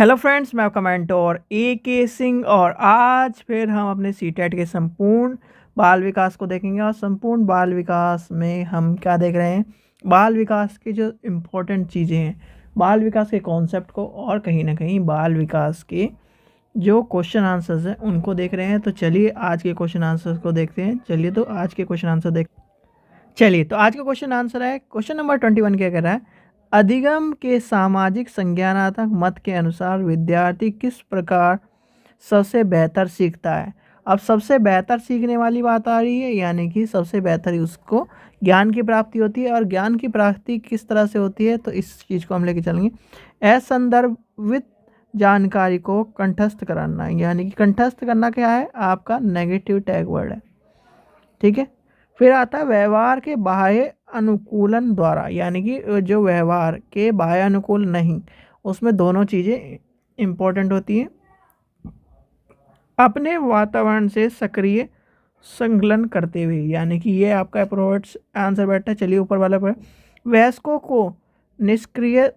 Hello friends, मैं आपका mentor ए सिंह और आज फिर हम अपने सीटेट के संपूर्ण बाल विकास को देखेंगे। और संपूर्ण बाल विकास में हम क्या देख रहे हैं, बाल विकास की जो इम्पोर्टेंट चीज़ें हैं, बाल विकास के कॉन्सेप्ट को और कहीं ना कहीं बाल विकास के जो क्वेश्चन आंसर्स हैं उनको देख रहे हैं। तो चलिए आज के क्वेश्चन आंसर्स को देखते हैं। तो आज के क्वेश्चन आंसर चलिए तो आज का क्वेश्चन आंसर है, क्वेश्चन नंबर 21 क्या कह रहा है, अधिगम के सामाजिक संज्ञानात्मक मत के अनुसार विद्यार्थी किस प्रकार सबसे बेहतर सीखता है। अब सबसे बेहतर सीखने वाली बात आ रही है, यानी कि सबसे बेहतर उसको ज्ञान की प्राप्ति होती है। और ज्ञान की प्राप्ति किस तरह से होती है, तो इस चीज़ को हम लेके चलेंगे। असंदर्भित जानकारी को कंठस्थ कराना, यानी कि कंठस्थ करना क्या है, आपका नेगेटिव टैग वर्ड है। ठीक है। फिर आता है व्यवहार के बाह्य अनुकूलन द्वारा, यानी कि जो व्यवहार के बाह्य अनुकूल नहीं, उसमें दोनों चीज़ें इम्पोर्टेंट होती हैं। अपने वातावरण से सक्रिय संकलन करते हुए, यानी कि ये आपका अप्रोच आंसर बैठा है। चलिए ऊपर वाला पर, वयस्कों को निष्क्रिय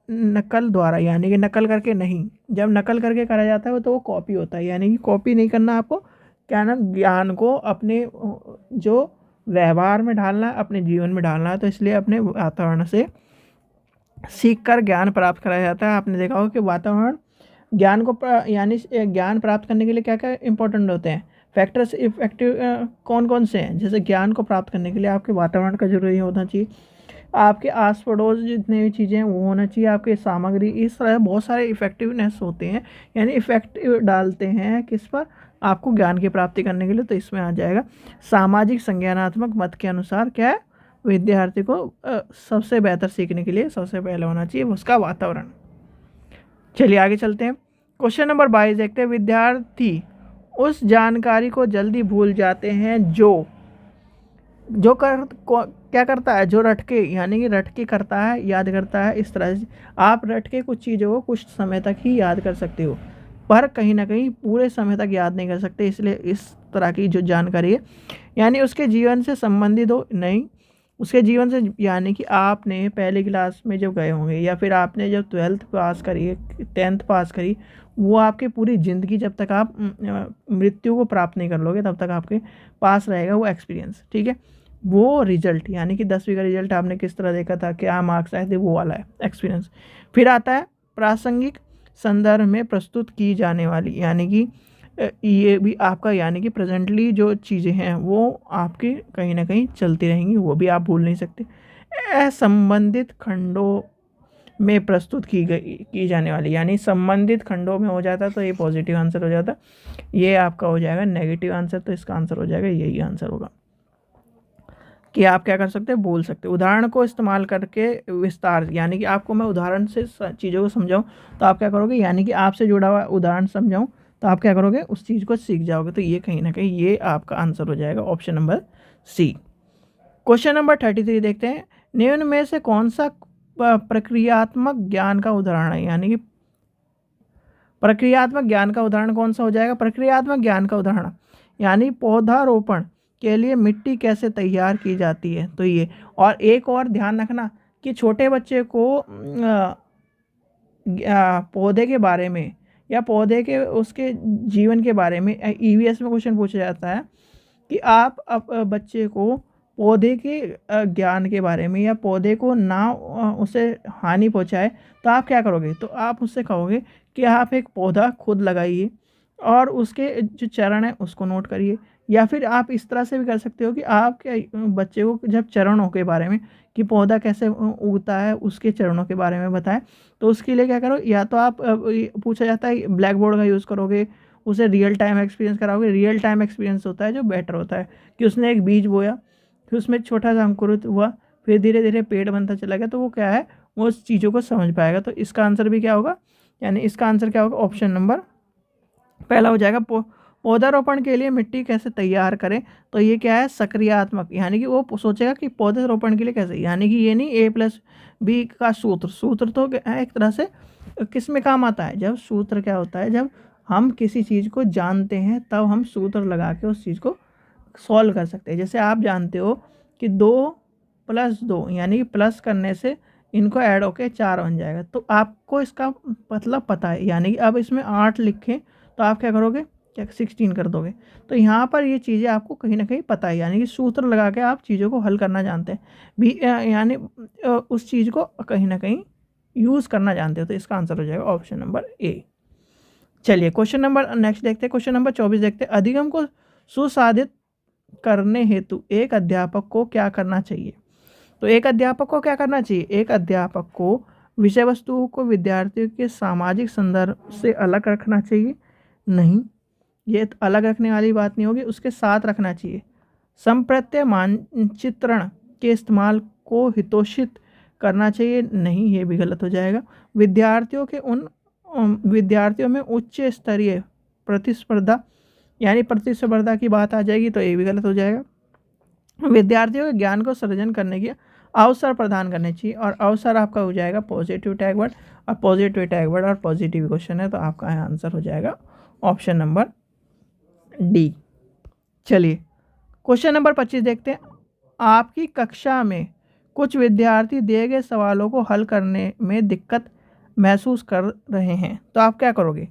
नकल द्वारा, यानी कि नकल करके नहीं, जब नकल करके करा जाता है तो वो कॉपी होता है, यानी कि कॉपी नहीं करना आपको, क्या ना ज्ञान को अपने जो व्यवहार में डालना है, अपने जीवन में डालना है। तो इसलिए अपने वातावरण से सीख कर ज्ञान प्राप्त कराया जाता है। आपने देखा होगा कि वातावरण ज्ञान को यानी ज्ञान प्राप्त करने के लिए क्या क्या इंपॉर्टेंट होते हैं, फैक्टर्स इफेक्टिव कौन कौन से हैं। जैसे ज्ञान को प्राप्त करने के लिए आपके वातावरण का जरूरी होना चाहिए, आपके आस पड़ोस जितने भी चीज़ें हैं वो होना चाहिए, आपके सामग्री, इस तरह बहुत सारे इफेक्टिवनेस होते हैं, यानी इफेक्टिव डालते हैं किस पर, आपको ज्ञान की प्राप्ति करने के लिए। तो इसमें आ जाएगा सामाजिक संज्ञानात्मक मत के अनुसार क्या है, विद्यार्थी को सबसे बेहतर सीखने के लिए सबसे पहले होना चाहिए उसका वातावरण। चलिए आगे चलते हैं। क्वेश्चन नंबर 22 देखते हैं, विद्यार्थी उस जानकारी को जल्दी भूल जाते हैं जो क्या करता है, जो रटके, यानी कि रटके करता है, याद करता है। इस तरह से आप रटके कुछ चीज़ों को कुछ समय तक ही याद कर सकते हो, पर कहीं ना कहीं पूरे समय तक याद नहीं कर सकते। इसलिए इस तरह की जो जानकारी है, यानी उसके जीवन से संबंधित हो नहीं, उसके जीवन से, यानी कि आपने पहली क्लास में जब गए होंगे, या फिर आपने जब 12th पास करी, 10th पास करी, वो आपकी पूरी ज़िंदगी, जब तक आप मृत्यु को प्राप्त नहीं कर लोगे तब तक आपके पास रहेगा वो एक्सपीरियंस। ठीक है। वो रिजल्ट, यानी कि 10वीं का रिजल्ट आपने किस तरह देखा था, क्या मार्क्स आए थे, वो वाला है एक्सपीरियंस। फिर आता है प्रासंगिक संदर्भ में प्रस्तुत की जाने वाली, यानी कि ये भी आपका, यानी कि प्रेजेंटली जो चीज़ें हैं वो आपके कहीं ना कहीं चलती रहेंगी, वो भी आप भूल नहीं सकते। असंबंधित खंडों में प्रस्तुत की जाने वाली, यानी संबंधित खंडों में हो जाता तो ये पॉजिटिव आंसर हो जाता, ये आपका हो जाएगा नेगेटिव आंसर। तो इसका आंसर हो जाएगा, यही आंसर होगा कि आप क्या कर सकते हैं, बोल सकते हैं। उदाहरण को इस्तेमाल करके विस्तार, यानी कि आपको मैं उदाहरण से चीज़ों को समझाऊं तो आप क्या करोगे, यानी कि आपसे जुड़ा हुआ उदाहरण समझाऊं तो आप क्या करोगे, उस चीज़ को सीख जाओगे। तो ये कहीं ना कहीं ये आपका आंसर हो जाएगा, option number C. Question number 33 देखते हैं, निम्न में से कौन सा प्रक्रियात्मक ज्ञान का उदाहरण है, यानी कि प्रक्रियात्मक ज्ञान का उदाहरण कौन सा हो जाएगा, प्रक्रियात्मक ज्ञान का उदाहरण, यानी पौधारोपण के लिए मिट्टी कैसे तैयार की जाती है। तो ये, और एक और ध्यान रखना कि छोटे बच्चे को पौधे के बारे में या पौधे के उसके जीवन के बारे में ईवीएस में क्वेश्चन पूछा जाता है कि आप बच्चे को पौधे के ज्ञान के बारे में, या पौधे को ना उसे हानि पहुंचाए, तो आप क्या करोगे, तो आप उससे कहोगे कि आप एक पौधा खुद लगाइए और उसके जो चरण है उसको नोट करिए। या फिर आप इस तरह से भी कर सकते हो कि आप क्या बच्चे को जब चरणों के बारे में, कि पौधा कैसे उगता है, उसके चरणों के बारे में बताएं, तो उसके लिए क्या करो, या तो आप पूछा जाता है ब्लैक बोर्ड का यूज़ करोगे, उसे रियल टाइम एक्सपीरियंस कराओगे। रियल टाइम एक्सपीरियंस होता है जो बेटर होता है, कि उसने एक बीज बोया, फिर उसमें छोटा सा अंकुरित हुआ, फिर धीरे धीरे पेड़ बनता चला गया, तो वो क्या है, वो उस चीज़ों को समझ पाएगा। तो इसका आंसर भी क्या होगा, यानी इसका आंसर क्या होगा, ऑप्शन नंबर पहला हो जाएगा। पौधारोपण के लिए मिट्टी कैसे तैयार करें, तो ये क्या है, सक्रियात्मक, यानी कि वो सोचेगा कि पौधारोपण के लिए कैसे, यानी कि ये नहीं A+B का सूत्र तो एक तरह से किस में काम आता है, जब सूत्र क्या होता है, जब हम किसी चीज़ को जानते हैं तब हम सूत्र लगा के उस चीज़ को सॉल्व कर सकते हैं। जैसे आप जानते हो कि 2 + 2, यानी कि प्लस करने से इनको ऐड होके 4 बन जाएगा। तो आपको इसका मतलब पता है, यानी कि अब इसमें 8 लिखें तो आप क्या करोगे, क्या 16 कर दोगे। तो यहाँ पर ये चीज़ें आपको कहीं ना कहीं पता है, यानी कि सूत्र लगा के आप चीज़ों को हल करना जानते हैं भी, यानी उस चीज़ को कहीं ना कहीं यूज़ करना जानते हो। तो इसका आंसर हो जाएगा ऑप्शन नंबर ए। चलिए क्वेश्चन नंबर नेक्स्ट देखते हैं, क्वेश्चन नंबर 24 देखते हैं। अधिगम को सुसाधित करने हेतु एक अध्यापक को क्या करना चाहिए। तो एक अध्यापक को क्या करना चाहिए, एक अध्यापक को विषय वस्तु को विद्यार्थियों के सामाजिक संदर्भ से अलग रखना चाहिए, नहीं ये अलग रखने वाली बात नहीं होगी, उसके साथ रखना चाहिए। संप्रत्यय मानचित्रण के इस्तेमाल को हितोषित करना चाहिए, नहीं ये भी गलत हो जाएगा। विद्यार्थियों में उच्च स्तरीय प्रतिस्पर्धा, यानी प्रतिस्पर्धा की बात आ जाएगी, तो ये भी गलत हो जाएगा। विद्यार्थियों के ज्ञान को सृजन करने की अवसर प्रदान करने चाहिए, और अवसर आपका हो जाएगा पॉजिटिव टैग वर्ड, और पॉजिटिव टैग वर्ड और पॉजिटिव क्वेश्चन है, तो आपका आंसर हो जाएगा ऑप्शन नंबर डी। चलिए क्वेश्चन नंबर 25 देखते हैं। आपकी कक्षा में कुछ विद्यार्थी दिए गए सवालों को हल करने में दिक्कत महसूस कर रहे हैं, तो आप क्या करोगे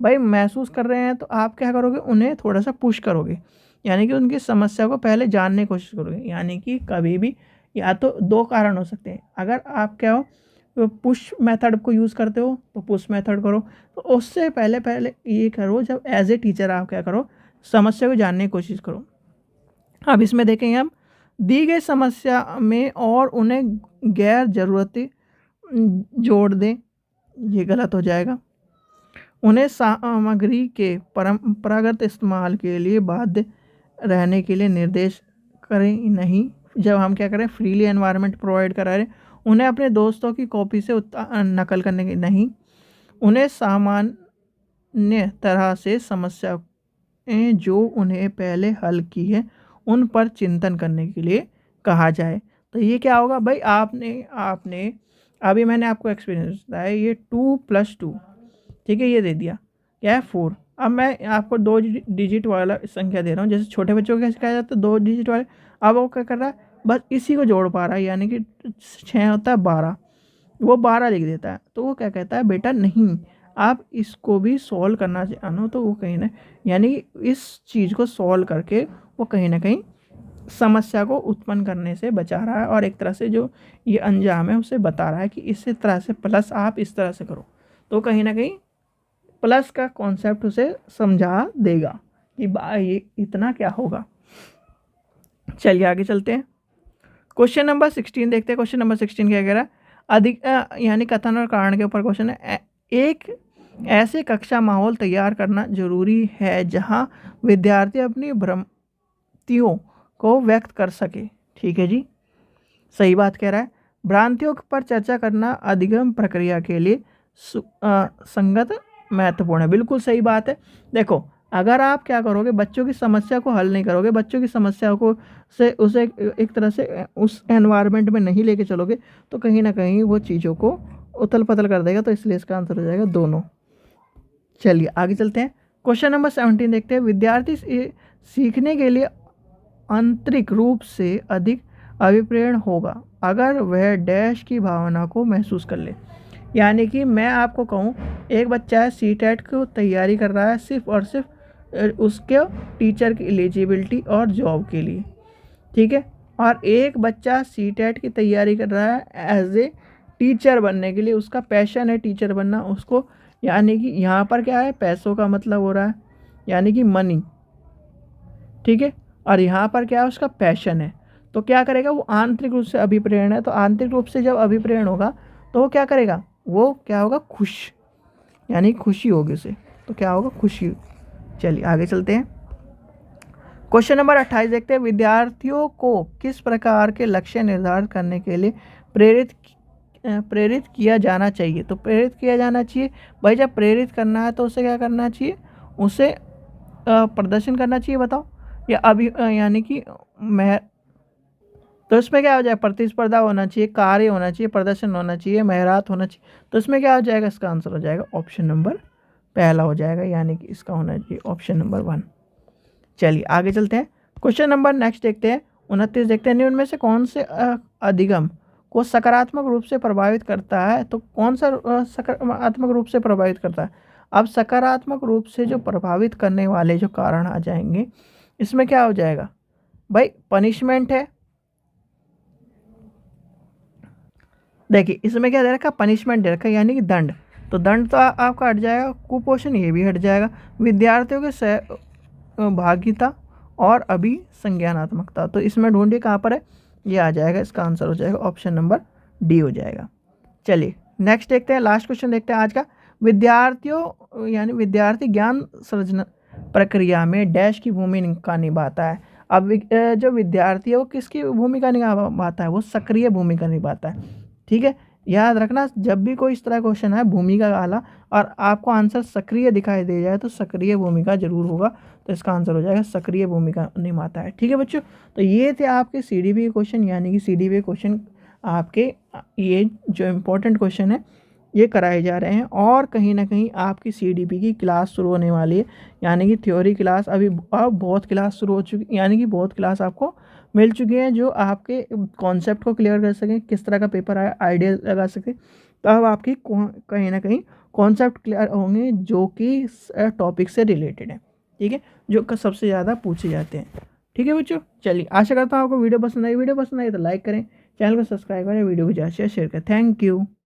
भाई, महसूस कर रहे हैं तो आप क्या करोगे, उन्हें थोड़ा सा पुश करोगे, यानी कि उनकी समस्या को पहले जानने की कोशिश करोगे। यानी कि कभी भी या तो दो कारण हो सकते हैं, अगर आप क्या हो तो पुश मेथड को यूज़ करते हो तो पुश मेथड करो, तो उससे पहले ये करो, जब एज ए टीचर आप क्या करो, समस्या को जानने की कोशिश करो। अब इसमें देखेंगे हम, दी गई समस्या में और उन्हें गैर ज़रूरती जोड़ दें, ये गलत हो जाएगा। उन्हें सामग्री के परंपरागत इस्तेमाल के लिए बाध्य रहने के लिए निर्देश करें, नहीं जब हम क्या करें, फ्रीली एनवायरनमेंट प्रोवाइड करा रहे। उन्हें अपने दोस्तों की कॉपी से नकल करने की, नहीं। उन्हें सामान्य तरह से समस्याएं जो उन्हें पहले हल की है उन पर चिंतन करने के लिए कहा जाए। तो ये क्या होगा भाई, आपने अभी मैंने आपको एक्सपीरियंस बताया, ये 2 + 2, ठीक है, ये दे दिया क्या है 4। अब मैं आपको 2 डिजिट वाला संख्या दे रहा हूँ, जैसे छोटे बच्चों को सिखाया जाता है 2 डिजिट वाले। अब वो क्या कर रहा है, बस इसी को जोड़ पा रहा है, यानी कि 6 होता है 12, वो 12 लिख देता है। तो वो क्या कहता है, बेटा नहीं, आप इसको भी सॉल्व करना जानो। तो वो कहीं ना, यानी इस चीज़ को सॉल्व करके वो कहीं ना कहीं समस्या को उत्पन्न करने से बचा रहा है, और एक तरह से जो ये अंजाम है उसे बता रहा है कि इस तरह से प्लस आप इस तरह से करो, तो कहीं ना कहीं प्लस का कॉन्सेप्ट उसे समझा देगा कि ये इतना क्या होगा। चलिए आगे चलते हैं, क्वेश्चन नंबर 16 देखते हैं। क्वेश्चन नंबर 16 क्या कह रहा है, अधिक यानी कथन और कारण के ऊपर क्वेश्चन है। एक ऐसे कक्षा माहौल तैयार करना जरूरी है जहां विद्यार्थी अपनी भ्रांतियों को व्यक्त कर सके, ठीक है जी, सही बात कह रहा है। भ्रांतियों पर चर्चा करना अधिगम प्रक्रिया के लिए संगत महत्वपूर्ण है, बिल्कुल सही बात है। देखो अगर आप क्या करोगे, बच्चों की समस्या को हल नहीं करोगे, बच्चों की समस्या को से उसे एक तरह से उस एनवायरनमेंट में नहीं लेके चलोगे, तो कहीं ना कहीं वो चीज़ों को उथल पुथल कर देगा। तो इसलिए इसका आंसर हो जाएगा दोनों। चलिए आगे चलते हैं, क्वेश्चन नंबर 17 देखते हैं। विद्यार्थी सीखने के लिए आंतरिक रूप से अधिक अभिप्रेरण होगा अगर वह डैश की भावना को महसूस कर ले। यानी कि मैं आपको कहूँ, एक बच्चा है सीटेट को तैयारी कर रहा है सिर्फ और सिर्फ उसके टीचर की एलिजिबिलिटी और जॉब के लिए, ठीक है, और एक बच्चा सीटेट की तैयारी कर रहा है एज ए टीचर बनने के लिए, उसका पैशन है टीचर बनना उसको, यानी कि यहाँ पर क्या है, पैसों का मतलब हो रहा है, यानी कि मनी, ठीक है, और यहाँ पर क्या है, उसका पैशन है। तो क्या करेगा, वो आंतरिक रूप से अभिप्रेरण है, तो आंतरिक रूप से जब अभिप्रेरण होगा तो वो क्या करेगा, वो क्या होगा, खुश, यानी खुशी होगी उसे, तो क्या होगा, खुशी। चलिए आगे चलते हैं, क्वेश्चन नंबर 28 देखते हैं। विद्यार्थियों को किस प्रकार के लक्ष्य निर्धारित करने के लिए प्रेरित किया जाना चाहिए। तो प्रेरित किया जाना चाहिए भाई, जब प्रेरित करना है तो उसे क्या करना चाहिए, उसे प्रदर्शन करना चाहिए, बताओ, या अभी यानी कि तो इसमें क्या हो जाएगा, प्रतिस्पर्धा होना चाहिए, कार्य होना चाहिए, प्रदर्शन होना चाहिए, महरात होना चाहिए। तो इसमें क्या हो जाएगा, इसका आंसर हो जाएगा ऑप्शन नंबर पहला हो जाएगा, यानी कि इसका होना चाहिए ऑप्शन नंबर 1। चलिए आगे चलते हैं, क्वेश्चन नंबर नेक्स्ट देखते हैं 29 देखते हैं। निम्न में से कौन से अधिगम को सकारात्मक रूप से प्रभावित करता है, तो कौन सा सकारात्मक रूप से प्रभावित करता है? अब सकारात्मक रूप से जो प्रभावित करने वाले जो कारण आ जाएंगे, इसमें क्या हो जाएगा भाई? पनिशमेंट है। देखिए इसमें क्या दे रखा? पनिशमेंट दे रखा, यानी कि दंड। तो दंड तो आपका हट जाएगा, कुपोषण ये भी हट जाएगा, विद्यार्थियों के सहभागिता और अभिसंज्ञानात्मकता, तो इसमें ढूंढिए कहाँ पर है, ये आ जाएगा, इसका आंसर हो जाएगा ऑप्शन नंबर डी हो जाएगा। चलिए नेक्स्ट देखते हैं, लास्ट क्वेश्चन देखते हैं आज का। विद्यार्थियों यानी विद्यार्थी ज्ञान सृजन प्रक्रिया में डैश की भूमिका निभाता है। अब जो विद्यार्थी है वो किसकी भूमिका निभाता है? वो सक्रिय भूमिका निभाता है। ठीक है, याद रखना, जब भी कोई इस तरह क्वेश्चन है भूमिका वाला और आपको आंसर सक्रिय दिखाई दे जाए तो सक्रिय भूमिका जरूर होगा, तो इसका आंसर हो जाएगा सक्रिय भूमिका निभाता है। ठीक है बच्चों, तो ये थे आपके सीडीपी क्वेश्चन, यानी कि सीडीपी क्वेश्चन आपके ये जो इम्पोर्टेंट क्वेश्चन है ये कराए जा रहे हैं। और कहीं ना कहीं आपकी सीडीपी की क्लास शुरू होने वाली है, यानी कि थ्योरी क्लास अभी अब बहुत क्लास शुरू हो चुकी, यानी कि बहुत क्लास आपको मिल चुकी हैं जो आपके कॉन्सेप्ट को क्लियर कर सकें, किस तरह का पेपर आया आइडिया लगा सकें। तो अब आपकी कहीं ना कहीं कॉन्सेप्ट क्लियर होंगे जो कि टॉपिक से रिलेटेड है। ठीक है, जो सबसे ज़्यादा पूछे जाते हैं। ठीक है बच्चों, चलिए आशा करता हूँ आपको वीडियो पसंद आई। वीडियो पसंद आई तो लाइक करें, चैनल को सब्सक्राइब करें, वीडियो को ज़्यादा से शेयर करें। Thank you.